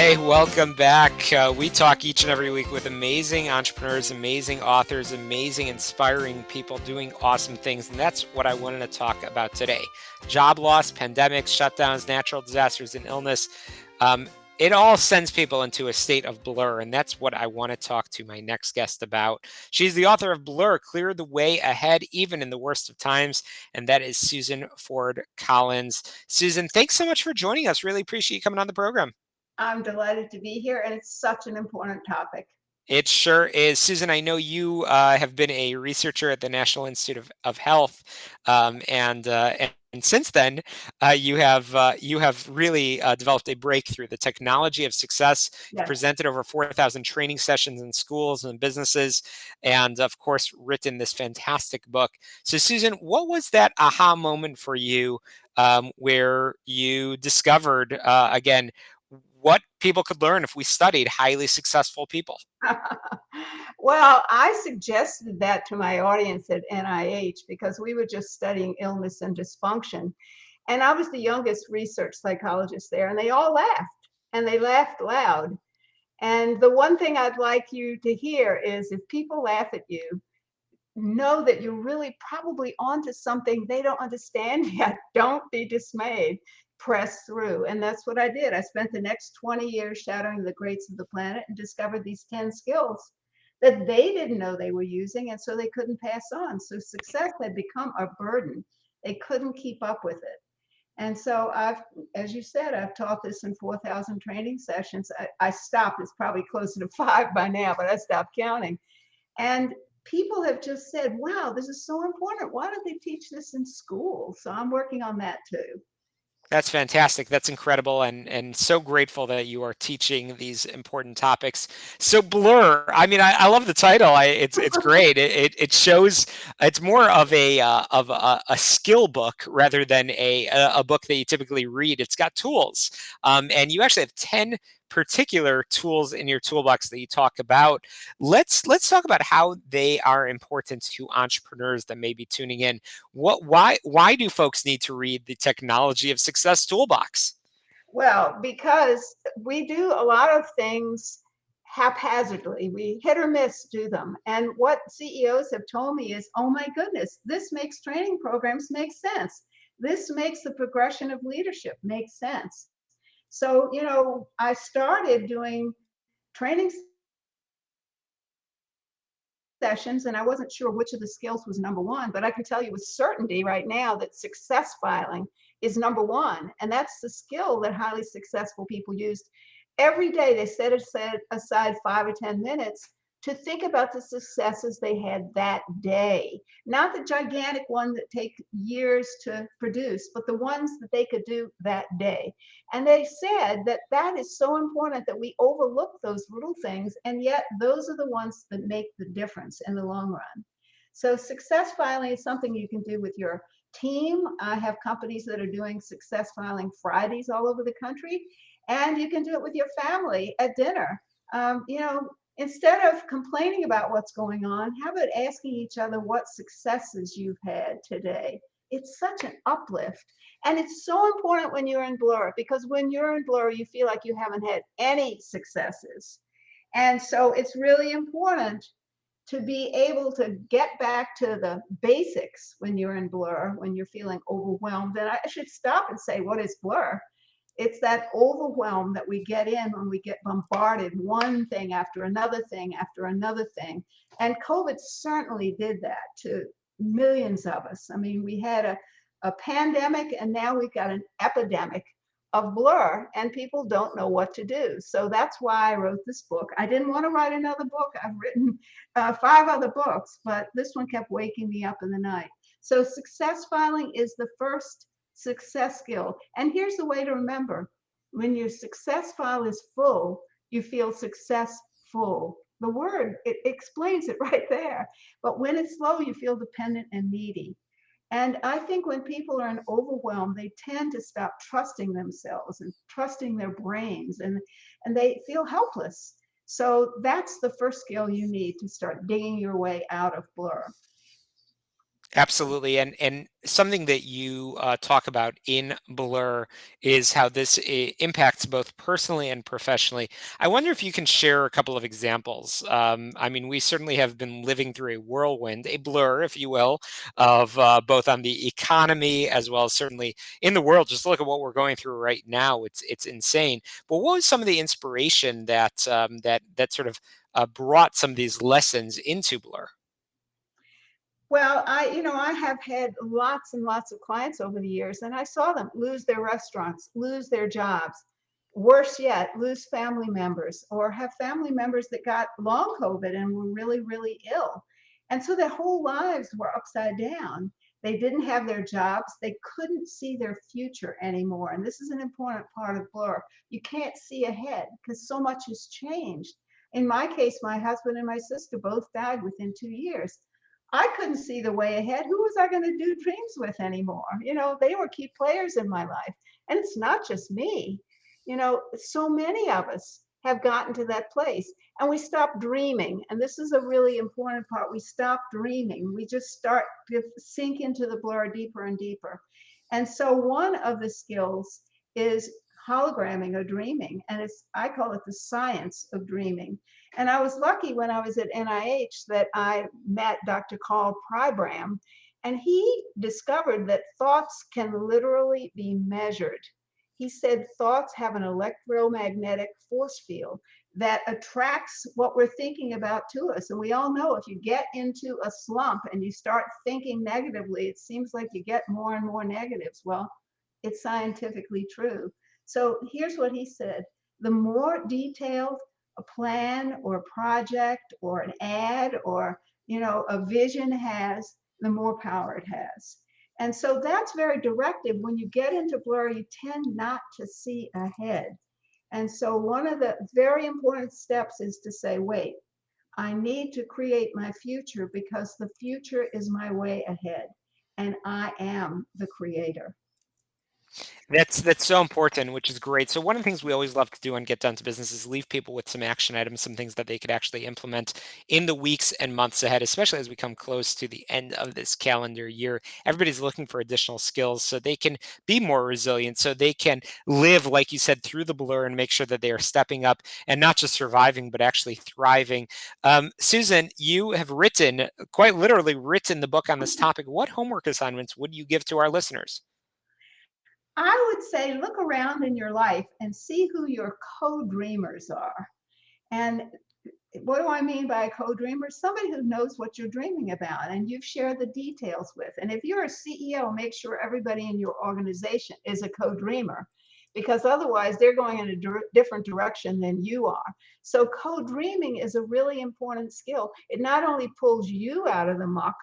Hey, welcome back. We talk each and every week with amazing entrepreneurs, amazing authors, amazing, inspiring people doing awesome things. And that's what I wanted to talk about today. Job loss, pandemics, shutdowns, natural disasters, and illness. Um, it all sends people into a state of blur. And that's what I want to talk to my next guest about. She's the author of Blur, Clear the Way Ahead, Even in the Worst of Times. And that is Susan Ford Collins. Susan, thanks so much for joining us. Really appreciate you coming on the program. I'm delighted to be here, and it's such an important topic. It sure is. Susan, I know you have been a researcher at the National Institute of Health, and since then, you have really developed a breakthrough, the technology of success. You've Yes. presented over 4,000 training sessions in schools and businesses, and of course, written this fantastic book. So, Susan, what was that aha moment for you where you discovered again what people could learn if we studied highly successful people? Well, I suggested that to my audience at NIH because we were just studying illness and dysfunction. And I was the youngest research psychologist there, and they all laughed, and they laughed loud. And the one thing I'd like you to hear is if people laugh at you, know that you're really probably onto something they don't understand yet. Don't be dismayed. Press through. And that's what I did. I spent the next 20 years shadowing the greats of the planet and discovered these 10 skills that they didn't know they were using. And so they couldn't pass on. So success had become a burden. They couldn't keep up with it. And so as you said, I've taught this in 4,000 training sessions. I stopped. It's probably closer to five by now, but I stopped counting. And people have just said, wow, this is so important. Why don't they teach this in school? So I'm working on that too. That's fantastic. That's incredible, and so grateful that you are teaching these important topics. So Blur, I mean, I love the title. It's great. It shows it's more of a skill book rather than a book that you typically read. It's got tools, and you actually have 10 particular tools in your toolbox that you talk about. Let's talk about how they are important to entrepreneurs that may be tuning in. Why do folks need to read the Technology of Success Toolbox? Well, because we do a lot of things haphazardly. We hit or miss do them. And what CEOs have told me is, oh my goodness, this makes training programs make sense. This makes the progression of leadership make sense. So, I started doing training sessions, and I wasn't sure which of the skills was number one, but I can tell you with certainty right now that success filing is number one. And that's the skill that highly successful people used every day. They set aside 5 or 10 minutes to think about the successes they had that day, not the gigantic one that take years to produce, but the ones that they could do that day. And they said that that is so important that we overlook those little things, and yet those are the ones that make the difference in the long run. So success filing is something you can do with your team. I have companies that are doing success filing Fridays all over the country, and you can do it with your family at dinner. Instead of complaining about what's going on, how about asking each other what successes you've had today? It's such an uplift. And it's so important when you're in Blur, because when you're in Blur, you feel like you haven't had any successes. And so it's really important to be able to get back to the basics when you're in Blur, when you're feeling overwhelmed. And I should stop and say, what is Blur? It's that overwhelm that we get in when we get bombarded one thing after another thing after another thing. And COVID certainly did that to millions of us. I mean, we had a pandemic, and now we've got an epidemic of Blur, and people don't know what to do. So that's why I wrote this book. I didn't want to write another book. I've written 5 other books, but this one kept waking me up in the night. So success filing is the first success skill. And here's the way to remember: when your success file is full, you feel successful. The word, it explains it right there. But when it's low, you feel dependent and needy. And I think when people are in overwhelm, they tend to stop trusting themselves and trusting their brains, and they feel helpless. So that's the first skill you need to start digging your way out of Blur. Absolutely, and something that you talk about in Blur is how this impacts both personally and professionally. I wonder if you can share a couple of examples. I mean, we certainly have been living through a whirlwind, a blur, if you will, of both on the economy as well as certainly in the world. Just look at what we're going through right now; it's insane. But what was some of the inspiration that that sort of brought some of these lessons into Blur? Well, I have had lots and lots of clients over the years, and I saw them lose their restaurants, lose their jobs. Worse yet, lose family members or have family members that got long COVID and were really, really ill. And so their whole lives were upside down. They didn't have their jobs. They couldn't see their future anymore. And this is an important part of Blur. You can't see ahead because so much has changed. In my case, my husband and my sister both died within 2 years. I couldn't see the way ahead. Who was I going to do dreams with anymore? They were key players in my life. And it's not just me. So many of us have gotten to that place and we stop dreaming. And this is a really important part. We stop dreaming. We just start to sink into the blur deeper and deeper. And so one of the skills is hologramming or dreaming. And I call it the science of dreaming. And I was lucky when I was at NIH that I met Dr. Carl Pribram, and he discovered that thoughts can literally be measured. He said thoughts have an electromagnetic force field that attracts what we're thinking about to us. And we all know if you get into a slump and you start thinking negatively, it seems like you get more and more negatives. Well, it's scientifically true. So here's what he said: the more detailed a plan or a project or an ad or a vision has, the more power it has. And so that's very directive. When you get into blur, you tend not to see ahead. And so one of the very important steps is to say, wait, I need to create my future because the future is my way ahead and I am the creator. That's so important, which is great. So one of the things we always love to do on Get Down to Business is leave people with some action items, some things that they could actually implement in the weeks and months ahead, especially as we come close to the end of this calendar year. Everybody's looking for additional skills so they can be more resilient, so they can live, like you said, through the blur and make sure that they are stepping up and not just surviving, but actually thriving. Susan, you have written, quite literally written the book on this topic. What homework assignments would you give to our listeners? I would say look around in your life and see who your co-dreamers are. And what do I mean by a co-dreamer? Somebody who knows what you're dreaming about and you've shared the details with. And if you're a CEO, make sure everybody in your organization is a co-dreamer because otherwise they're going in a different direction than you are. So co-dreaming is a really important skill. It not only pulls you out of the muck,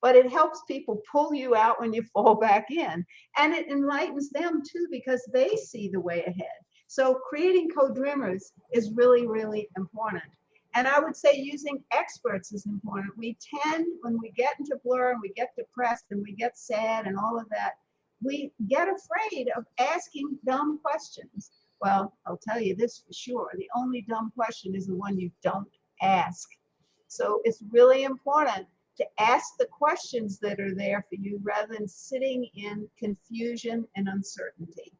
but it helps people pull you out when you fall back in. And it enlightens them too because they see the way ahead. So creating co-dreamers is really, really important. And I would say using experts is important. We tend, when we get into blur and we get depressed and we get sad and all of that, we get afraid of asking dumb questions. Well, I'll tell you this for sure. The only dumb question is the one you don't ask. So it's really important to ask the questions that are there for you rather than sitting in confusion and uncertainty.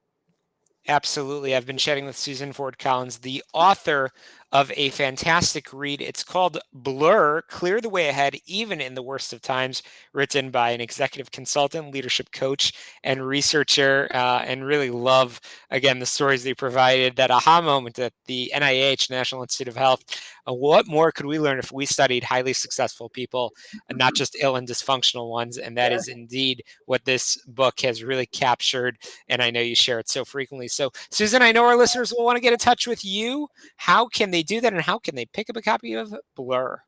Absolutely. I've been chatting with Susan Ford Collins, the author of a fantastic read. It's called Blur Clear the Way Ahead, Even in the Worst of Times, written by an executive consultant, leadership coach, and researcher. And really love, again, the stories they provided, that aha moment at the NIH, National Institute of Health. What more could we learn if we studied highly successful people and not just ill and dysfunctional ones? And that is indeed what this book has really captured, and I know you share it so frequently. So, Susan, I know our listeners will want to get in touch with you. How can they do that, and how can they pick up a copy of Blur?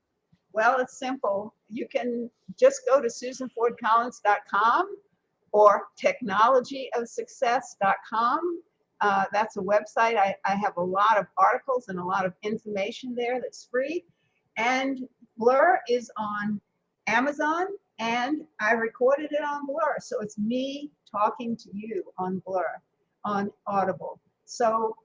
Well, it's simple. You can just go to susanfordcollins.com or technologyofsuccess.com. That's a website. I have a lot of articles and a lot of information there that's free. And Blur is on Amazon, and I recorded it on Blur. So it's me talking to you on Blur, on Audible. So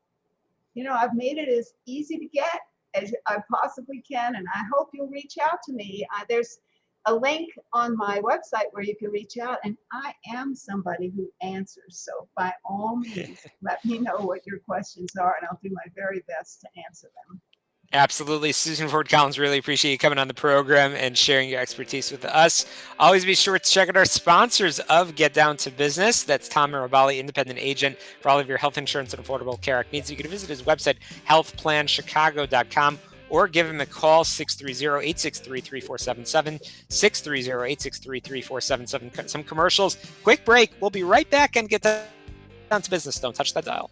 I've made it as easy to get as I possibly can, and I hope you'll reach out to me. There's a link on my website where you can reach out, and I am somebody who answers. So by all means, let me know what your questions are, and I'll do my very best to answer them. Absolutely. Susan Ford Collins, really appreciate you coming on the program and sharing your expertise with us. Always be sure to check out our sponsors of Get Down to Business. That's Tom Mirabali, independent agent for all of your health insurance and affordable care needs. You can visit his website, healthplanchicago.com, or give him a call, 630-863-3477, 630-863-3477. Some commercials. Quick break. We'll be right back and Get Down to Business. Don't touch that dial.